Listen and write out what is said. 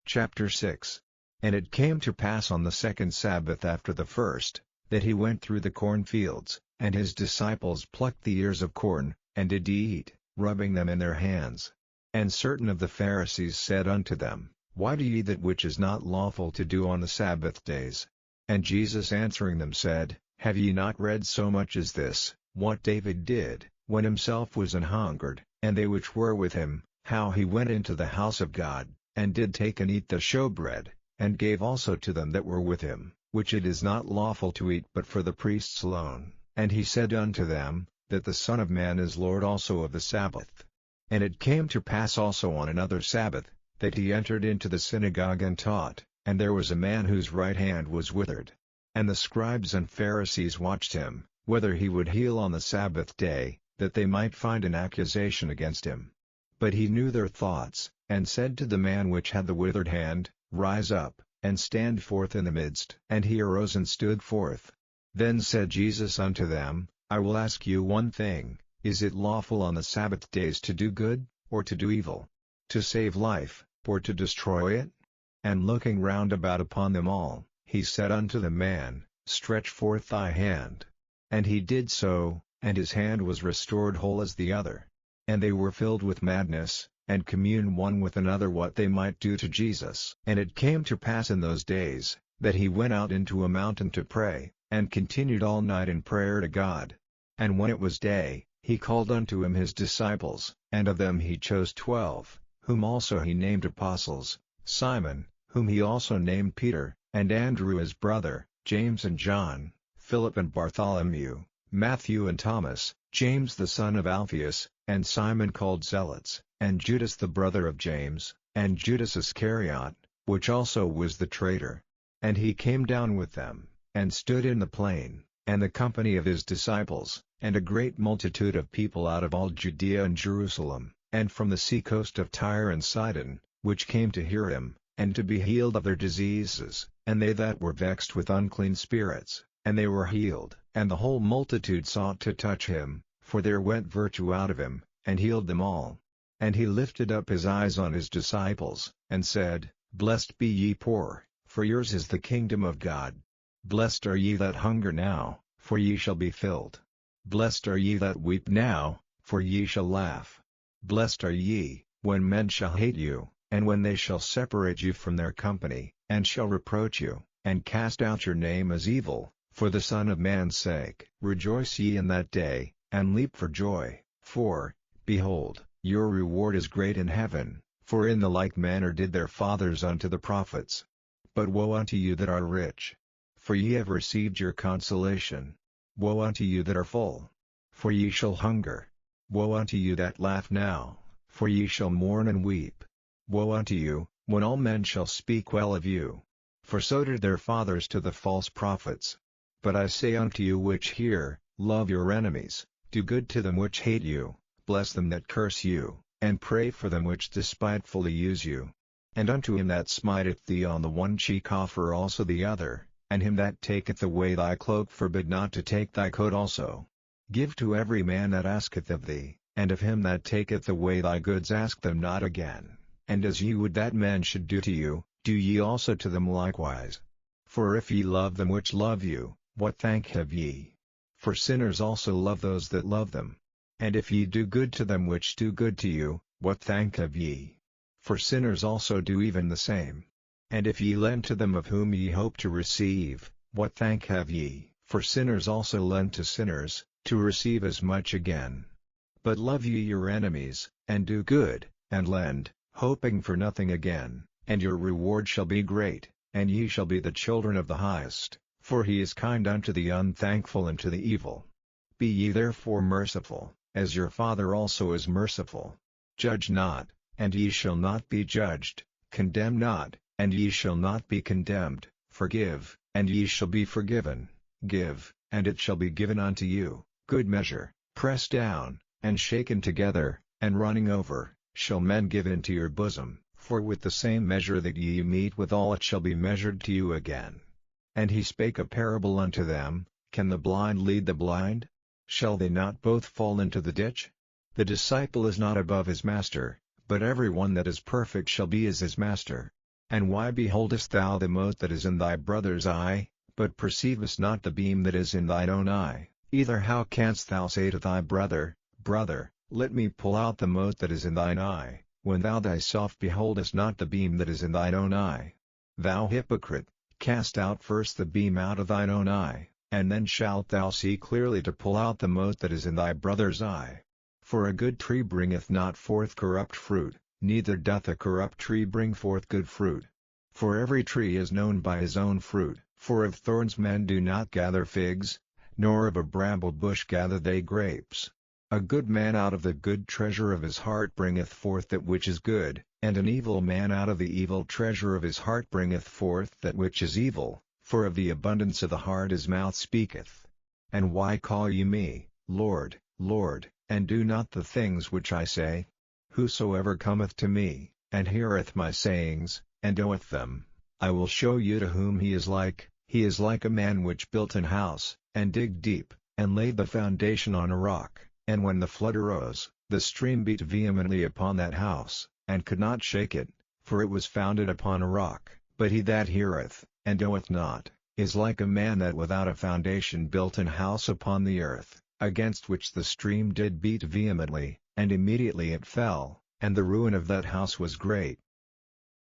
Chapter 6. And it came to pass on the second Sabbath after the first, that he went through the cornfields, and his disciples plucked the ears of corn, and did eat, rubbing them in their hands. And certain of the Pharisees said unto them, Why do ye that which is not lawful to do on the Sabbath days? And Jesus answering them said, Have ye not read so much as this, what David did, when himself was an hungered, and they which were with him, how he went into the house of God, and did take and eat the showbread, and gave also to them that were with him, which it is not lawful to eat but for the priests alone. And he said unto them, that the Son of Man is Lord also of the Sabbath. And it came to pass also on another Sabbath, that he entered into the synagogue and taught, and there was a man whose right hand was withered. And the scribes and Pharisees watched him, whether he would heal on the Sabbath day, that they might find an accusation against him. But he knew their thoughts, and said to the man which had the withered hand, Rise up, and stand forth in the midst. And he arose and stood forth. Then said Jesus unto them, I will ask you one thing, is it lawful on the Sabbath days to do good, or to do evil? To save life, or to destroy it? And looking round about upon them all, he said unto the man, Stretch forth thy hand. And he did so, and his hand was restored whole as the other. And they were filled with madness, and communed one with another what they might do to Jesus. And it came to pass in those days, that he went out into a mountain to pray, and continued all night in prayer to God. And when it was day, he called unto him his disciples, and of them he chose 12, whom also he named apostles, Simon, whom he also named Peter, and Andrew his brother, James and John, Philip and Bartholomew, Matthew and Thomas, James the son of Alphaeus, and Simon called Zealots, and Judas the brother of James, and Judas Iscariot, which also was the traitor. And he came down with them, and stood in the plain, and the company of his disciples, and a great multitude of people out of all Judea and Jerusalem, and from the sea coast of Tyre and Sidon, which came to hear him, and to be healed of their diseases, and they that were vexed with unclean spirits, and they were healed. And the whole multitude sought to touch him, for there went virtue out of him, and healed them all. And he lifted up his eyes on his disciples, and said, Blessed be ye poor, for yours is the kingdom of God. Blessed are ye that hunger now, for ye shall be filled. Blessed are ye that weep now, for ye shall laugh. Blessed are ye, when men shall hate you, and when they shall separate you from their company, and shall reproach you, and cast out your name as evil, for the Son of Man's sake. Rejoice ye in that day, and leap for joy, for, behold, your reward is great in heaven, for in the like manner did their fathers unto the prophets. But woe unto you that are rich, for ye have received your consolation. Woe unto you that are full, for ye shall hunger. Woe unto you that laugh now, for ye shall mourn and weep. Woe unto you, when all men shall speak well of you. For so did their fathers to the false prophets. But I say unto you which hear, love your enemies, do good to them which hate you, bless them that curse you, and pray for them which despitefully use you. And unto him that smiteth thee on the one cheek offer also the other, and him that taketh away thy cloak forbid not to take thy coat also. Give to every man that asketh of thee, and of him that taketh away thy goods ask them not again. And as ye would that men should do to you, do ye also to them likewise. For if ye love them which love you, what thank have ye? For sinners also love those that love them. And if ye do good to them which do good to you, what thank have ye? For sinners also do even the same. And if ye lend to them of whom ye hope to receive, what thank have ye? For sinners also lend to sinners, to receive as much again. But love ye your enemies, and do good, and lend, hoping for nothing again, and your reward shall be great, and ye shall be the children of the Highest, for he is kind unto the unthankful and to the evil. Be ye therefore merciful, as your Father also is merciful. Judge not, and ye shall not be judged, condemn not, and ye shall not be condemned, forgive, and ye shall be forgiven, give, and it shall be given unto you, good measure, pressed down, and shaken together, and running over, shall men give into your bosom, for with the same measure that ye mete withal it shall be measured to you again. And he spake a parable unto them, Can the blind lead the blind? Shall they not both fall into the ditch? The disciple is not above his master, but every one that is perfect shall be as his master. And why beholdest thou the mote that is in thy brother's eye, but perceivest not the beam that is in thine own eye? Either how canst thou say to thy brother, Brother, let me pull out the mote that is in thine eye, when thou thyself beholdest not the beam that is in thine own eye? Thou hypocrite, cast out first the beam out of thine own eye, and then shalt thou see clearly to pull out the mote that is in thy brother's eye. For a good tree bringeth not forth corrupt fruit, neither doth a corrupt tree bring forth good fruit. For every tree is known by his own fruit. For of thorns men do not gather figs, nor of a bramble bush gather they grapes. A good man out of the good treasure of his heart bringeth forth that which is good, and an evil man out of the evil treasure of his heart bringeth forth that which is evil, for of the abundance of the heart his mouth speaketh. And why call ye me, Lord, Lord, and do not the things which I say? Whosoever cometh to me, and heareth my sayings, and doeth them, I will show you to whom he is like. He is like a man which built an house, and digged deep, and laid the foundation on a rock. And when the flood arose, the stream beat vehemently upon that house, and could not shake it, for it was founded upon a rock. But he that heareth, and doeth not, is like a man that without a foundation built an house upon the earth, against which the stream did beat vehemently, and immediately it fell, and the ruin of that house was great.